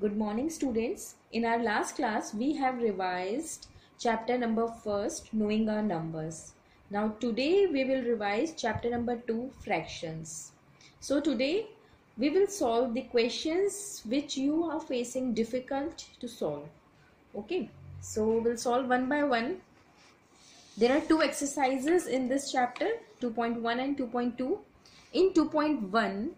Good morning students. In our last class we have revised chapter number 1st, knowing our numbers. Now today we will revise chapter number 2, fractions. So today we will solve the questions which you are facing difficult to solve. Okay, so we'll solve one by one. There are two exercises in this chapter, 2.1 and 2.2. In 2.1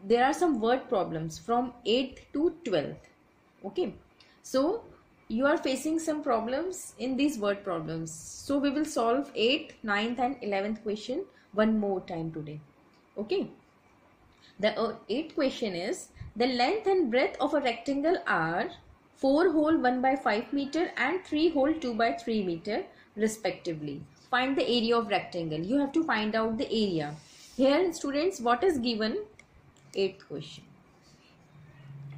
there are some word problems from 8th to 12th. Okay, so you are facing some problems in these word problems, so we will solve 8th, 9th and 11th question one more time today. Okay, the 8th question is, the length and breadth of a rectangle are 4 hole 1 by 5 meter and 3 hole 2 by 3 meter respectively. Find the area of rectangle. You have to find out the area. Here students, what is given? 8th question,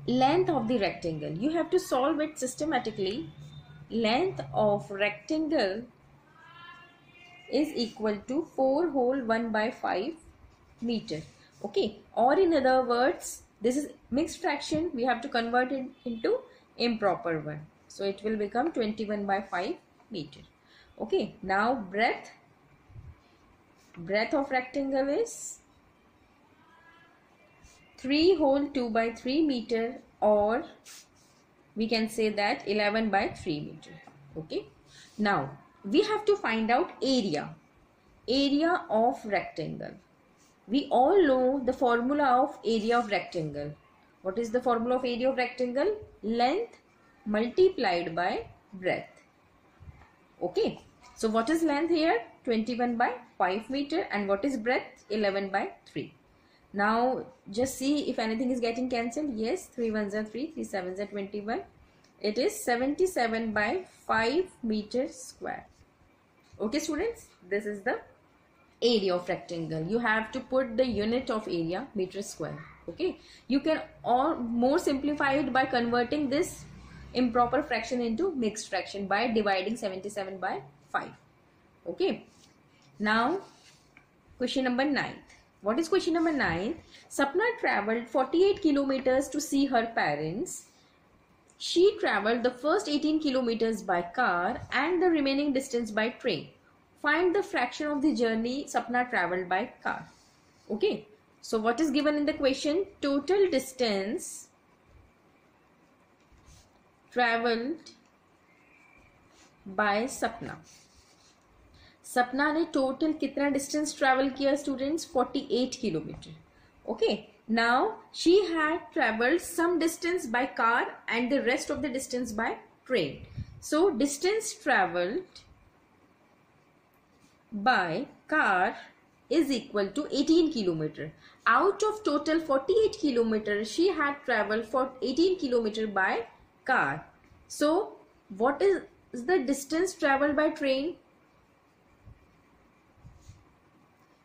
length of the rectangle. You have to solve it systematically. Length of rectangle is equal to 4 whole 1 by 5 meter. Okay, or in other words, this is mixed fraction, we have to convert it into improper one, so it will become 21 by 5 meter. Okay, now breadth of rectangle is 3 whole 2 by 3 meter, or we can say that 11 by 3 meter. Okay, now we have to find out area of rectangle. We all know the formula of area of rectangle. What is the formula of area of rectangle? Length multiplied by breadth. Okay, so what is length here? 21 by 5 meter, and what is breadth? 11 by 3. Now just see if anything is getting cancelled. Yes, 3 ones are 3, 3 sevens are 21. It is 77 by 5 meters square. Okay students, this is the area of rectangle. You have to put the unit of area, meter square. Okay, you can more simplify it by converting this improper fraction into mixed fraction by dividing 77 by 5. Okay, now question number 9. What is question number 9? Sapna travelled 48 kilometers to see her parents. She travelled the first 18 kilometers by car and the remaining distance by train. Find the fraction of the journey Sapna travelled by car. Okay, so what is given in the question? Total distance travelled by Sapna. सपना ने total कितना distance travel किया students? 48 kilometre. Okay, now she had travelled some distance by car and the rest of the distance by train. So distance travelled by car is equal to 18 kilometer. Out of total 48 kilometer, she had traveled for 18 kilometer by car. So what is the distance traveled by train?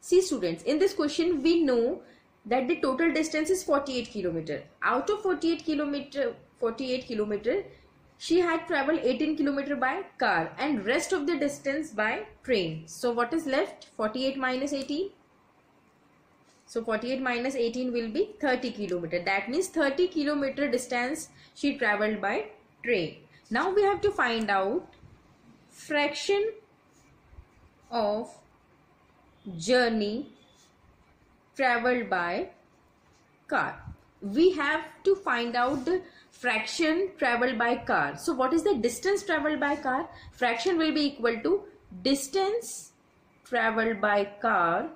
See students, in this question we know that the total distance is 48 kilometer. Out of 48 kilometer, she had traveled 18 kilometer by car and rest of the distance by train. So what is left? 48 minus 18. So 48 minus 18 will be 30 kilometer. That means 30 kilometer distance she traveled by train. Now we have to find out fraction of journey traveled by car. We have to find out the fraction traveled by car. So what is the distance traveled by car? Fraction will be equal to distance traveled by car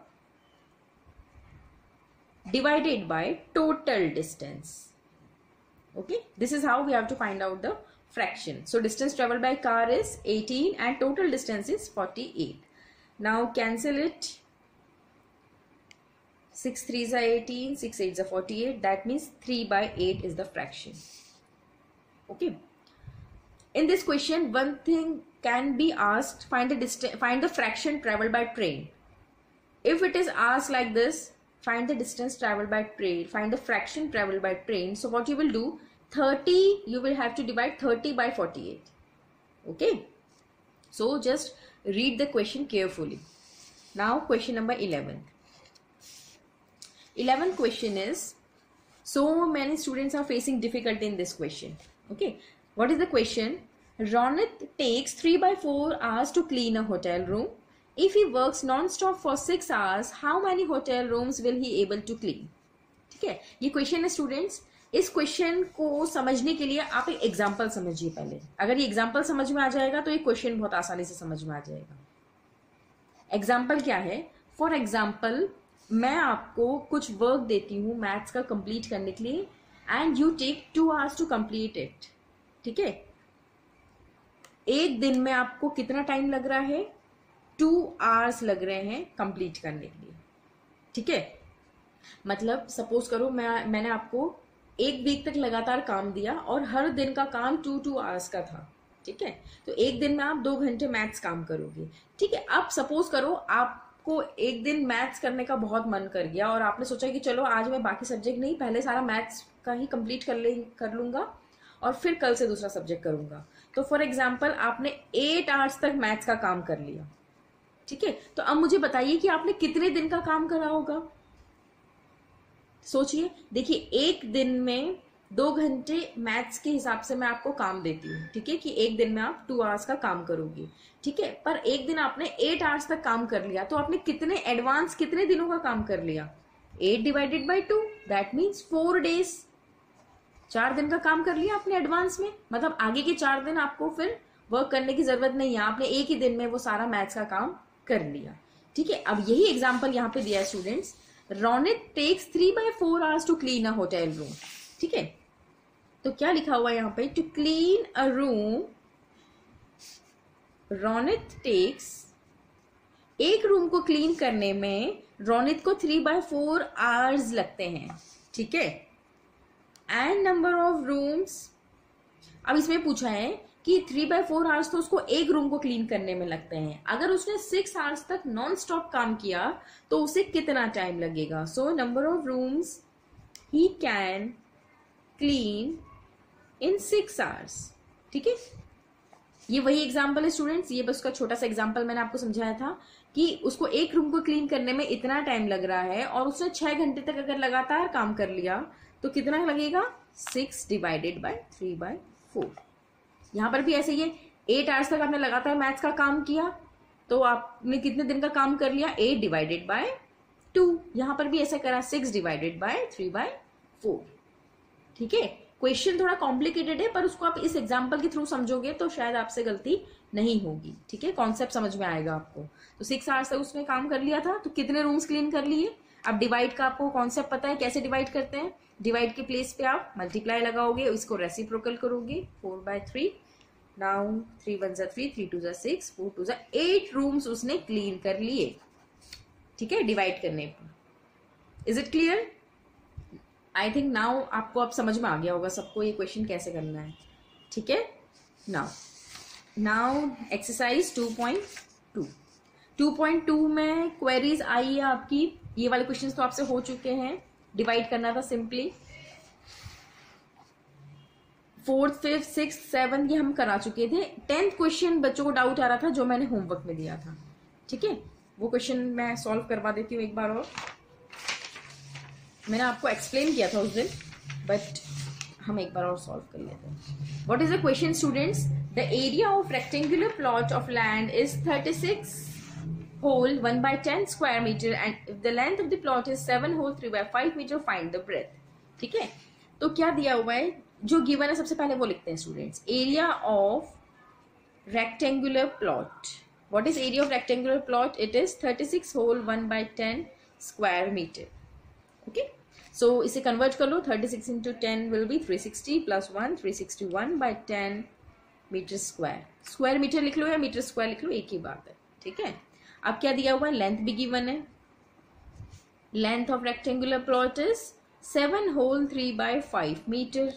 divided by total distance. Okay, this is how we have to find out the fraction. So distance traveled by car is 18 and total distance is 48. Now cancel it. 6 3s are 18, 6 8s are 48. That means 3 by 8 is the fraction. Okay. In this question, one thing can be asked: find the fraction traveled by train. If it is asked like this, find the distance traveled by train, find the fraction traveled by train. So what you will do? 30, you will have to divide 30 by 48. Okay. So just read the question carefully. Now question number 11. 11th question is, So many students are facing difficulty in this question. Okay, what is the question? Ronit takes 3 by 4 hours to clean a hotel room. If he works non-stop for 6 hours, how many hotel rooms will he able to clean? ठीक है, ये question है students. इस question को समझने के लिए आप एक एग्जाम्पल समझिए पहले. अगर ये एग्जाम्पल समझ में आ जाएगा तो ये क्वेश्चन बहुत आसानी से समझ में आ जाएगा. एग्जाम्पल क्या है? फॉर एग्जाम्पल मैं आपको कुछ वर्क देती हूँ मैथ्स का कंप्लीट करने के लिए and you take 2 hours to complete it. ठीक है, एक दिन में आपको कितना टाइम लग रहा है? 2 hours लग रहे हैं कंप्लीट करने के लिए. ठीक है, मतलब सपोज करो मैंने आपको एक वीक तक लगातार काम दिया और हर दिन का काम 2 hours का था. ठीक है, तो एक दिन में आप 2 घंटे मैथ्स काम करोगे. ठीक है, अब सपोज करो आपको एक दिन मैथ्स करने का बहुत मन कर गया और आपने सोचा कि चलो आज मैं बाकी सब्जेक्ट नहीं, पहले सारा मैथ्स का ही कंप्लीट कर लूंगा और फिर कल से दूसरा सब्जेक्ट करूंगा. तो फॉर एग्जाम्पल आपने 8 hours तक मैथ्स का काम कर लिया. ठीक है, तो अब मुझे बताइए कि आपने कितने दिन का काम करा होगा. सोचिए, देखिए एक दिन में 2 घंटे मैथ्स के हिसाब से मैं आपको काम देती हूँ. ठीक है, कि एक दिन में आप 2 hours का काम करोगे. ठीक है, पर एक दिन आपने 8 hours तक काम कर लिया, तो आपने कितने दिनों का काम कर लिया? 8 divided by 2, that means 4 days. 4 दिन का काम कर लिया आपने एडवांस में. मतलब आगे के 4 दिन आपको फिर वर्क करने की जरूरत नहीं है, आपने एक ही दिन में वो सारा मैथ्स का काम कर लिया. ठीक है, अब यही एग्जाम्पल यहाँ पे दिया है students. Ronit takes 3 by 4 hours to clean a hotel room. ठीक है, तो क्या लिखा हुआ है यहाँ पे? To clean a room, Ronit takes, एक रूम को क्लीन करने में रोनित को 3 by 4 hours लगते हैं. ठीक है, एंड नंबर ऑफ रूम्स, अब इसमें पूछा है कि 3 by 4 hours तो उसको एक रूम को क्लीन करने में लगते हैं. अगर उसने 6 hours तक नॉन स्टॉप काम किया तो उसे कितना टाइम लगेगा? So number of rooms he can clean in 6 hours. ठीक है, ये वही एग्जाम्पल है स्टूडेंट्स. ये बस उसका छोटा सा एग्जाम्पल मैंने आपको समझाया था कि उसको एक रूम को क्लीन करने में इतना टाइम लग रहा है और उसने 6 घंटे तक अगर लगातार काम कर लिया तो कितना लगेगा? 6 divided by 3 by 4. यहां पर भी ऐसे ही है, 8 hours तक आपने लगातार मैथ्स का काम किया तो आपने कितने दिन का काम कर लिया? 8 divided by 2. यहां पर भी ऐसा करा, 6 divided by 3 by 4. ठीक है, क्वेश्चन थोड़ा कॉम्प्लिकेटेड है पर उसको आप इस एग्जाम्पल के थ्रू समझोगे तो शायद आपसे गलती नहीं होगी. ठीक है, कॉन्सेप्ट समझ में आएगा आपको. तो 6 hours तक उसने काम कर लिया था तो कितने रूम्स क्लीन कर लिए? अब डिवाइड का आपको कॉन्सेप्ट पता है, कैसे डिवाइड करते हैं? डिवाइड के प्लेस पे आप मल्टीप्लाई लगाओगे, इसको रेसिप्रोकल करोगे. 4 by 3, नाउ 3 1 3, 3 2 6, 4 2 8 रूम्स उसने क्लीन कर लिए. ठीक है, डिवाइड करने पर. Is it clear? I think now आपको अब समझ में आ गया होगा सबको ये क्वेश्चन कैसे करना है. ठीक है, नाउ एक्सरसाइज 2.2. 2.2 में क्वेरीज आई है आपकी. ये वाले क्वेश्चंस तो आपसे हो चुके हैं, डिवाइड करना था simply. 4th 5th 6th 7th ये हम करा चुके थे. 10th क्वेश्चन बच्चों को डाउट आ रहा था जो मैंने होमवर्क में दिया था. ठीक है, वो क्वेश्चन मैं सॉल्व करवा देती हूँ एक बार और. मैंने आपको एक्सप्लेन किया था उस दिन बट हम एक बार और सॉल्व कर लेते हैं. What is the question students? The area of rectangular plot of land is 36 whole 1 by 10 square meter and if the length of the plot is 7 whole 3 by 5 meter, find the breadth. ठीक है, तो क्या दिया हुआ है? जो given है सबसे पहले वो लिखते हैं students. Area of rectangular plot. What is area of rectangular plot? It is 36 whole 1 by 10 square meter. Okay, so इसे कन्वर्ट कर लो. 36 into 10 will be 360 plus 1, 361 by 10 metre square. Square metre लिख लो या मीटर स्क्वायर लिख लो, एक ही बात है. ठीक है, अब क्या दिया हुआ है? लेंथ भी गिवन है. Length of rectangular plot is 7 whole 3 by 5 metre.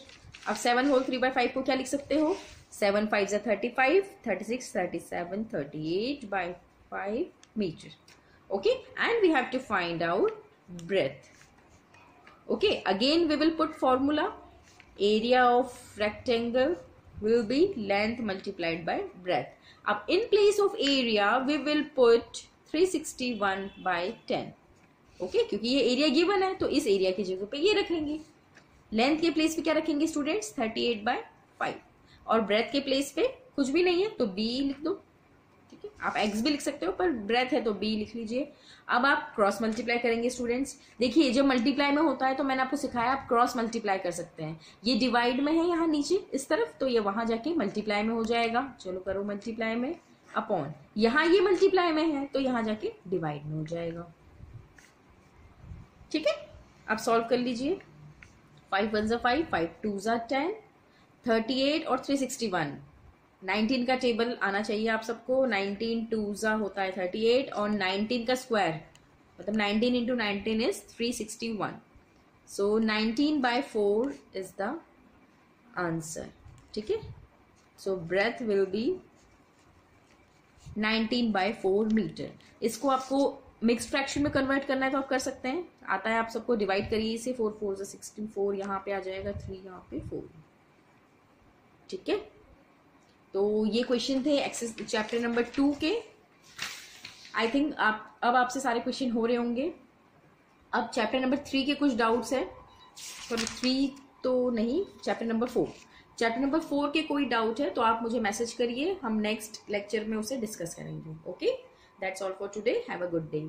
अब 7 whole 3 by 5 को क्या लिख सकते हो? 7 5 35, 36 37 38 by 5 meter. Okay, and we have to find out breadth. Okay, again we will put formula. Area of rectangle will be length multiplied by breadth. अब in place of area we will put 361 by 10. Okay, क्योंकि ये area given है तो इस area की जगह पे ये रखेंगे. लेंथ के प्लेस पे क्या रखेंगे स्टूडेंट्स, 38/5, और ब्रेथ के प्लेस पे कुछ भी नहीं है तो b लिख दो, ठीक है। आप x भी लिख सकते हो पर ब्रेथ है तो b लिख लीजिए। अब आप क्रॉस मल्टीप्लाई करेंगे स्टूडेंट्स। देखिए जब मल्टीप्लाई में होता है तो मैंने आपको सिखाया आप क्रॉस मल्टीप्लाई कर सकते हैं। ये डिवाइड में है यहाँ नीचे इस तरफ, तो ये वहां जाके मल्टीप्लाई में हो जाएगा। चलो करो मल्टीप्लाई में, अपॉन यहाँ ये मल्टीप्लाई में है तो यहाँ जाके डिवाइड में हो जाएगा, ठीक है। अब सॉल्व कर लीजिए। 5 1 5, 5 2 10, 38 और 361। 19 का टेबल आना चाहिए आप सबको। 19 2 होता है 38 और 19 का स्क्वायर मतलब 19 into 19 is 361। So 19/4 is the answer, ठीक है। सो ब्रेथ विल बी 19/4 मीटर। इसको आपको मिक्स फ्रैक्शन में कन्वर्ट करना है तो आप कर सकते हैं, आता है आप सबको। डिवाइड करिए इसे, 4 4 16, 4 यहाँ पे आ जाएगा, 3 यहाँ पे 4, ठीक है। तो ये क्वेश्चन थे एक्सेस चैप्टर नंबर 2 के। आई थिंक आप अब आपसे सारे क्वेश्चन हो रहे होंगे। अब चैप्टर नंबर 3 के कुछ डाउट्स है, सॉरी 3 तो नहीं, चैप्टर नंबर 4। चैप्टर नंबर 4 के कोई डाउट है तो आप मुझे मैसेज करिए, हम नेक्स्ट लेक्चर में उसे डिस्कस करेंगे। Okay, that's all for today, have a good day.